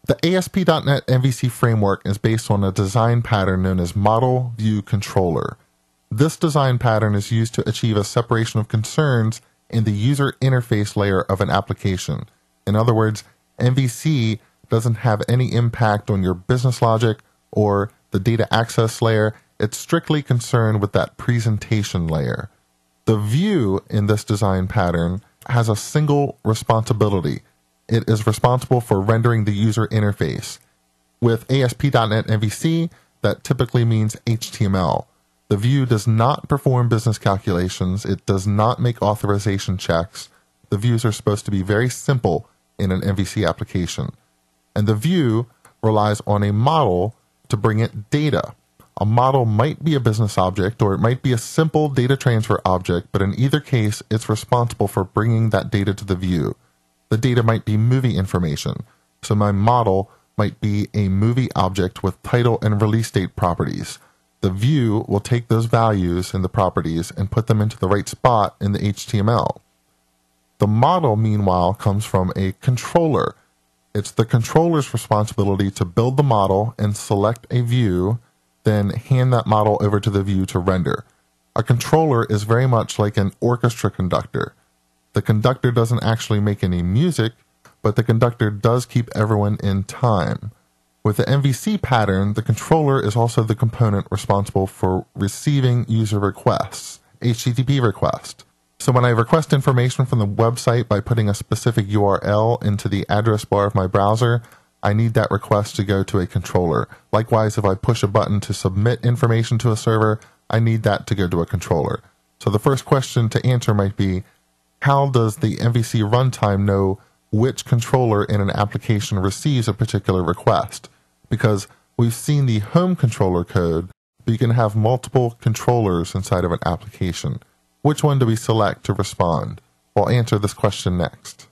The ASP.NET MVC framework is based on a design pattern known as Model View Controller. This design pattern is used to achieve a separation of concerns in the user interface layer of an application. In other words, MVC doesn't have any impact on your business logic or the data access layer. It's strictly concerned with that presentation layer. The view in this design pattern has a single responsibility. It is responsible for rendering the user interface. With ASP.NET MVC, that typically means HTML. The view does not perform business calculations. It does not make authorization checks. The views are supposed to be very simple in an MVC application. And the view relies on a model to bring it data. A model might be a business object or it might be a simple data transfer object, but in either case, it's responsible for bringing that data to the view. The data might be movie information, so my model might be a movie object with title and release date properties. The view will take those values in the properties and put them into the right spot in the HTML. The model, meanwhile, comes from a controller. It's the controller's responsibility to build the model and select a view, then hand that model over to the view to render. A controller is very much like an orchestra conductor. The conductor doesn't actually make any music, but the conductor does keep everyone in time. With the MVC pattern, the controller is also the component responsible for receiving user requests, HTTP requests. So when I request information from the website by putting a specific URL into the address bar of my browser, I need that request to go to a controller. Likewise, if I push a button to submit information to a server, I need that to go to a controller. So the first question to answer might be, how does the MVC runtime know which controller in an application receives a particular request? Because we've seen the home controller code, but you can have multiple controllers inside of an application. Which one do we select to respond? We'll answer this question next.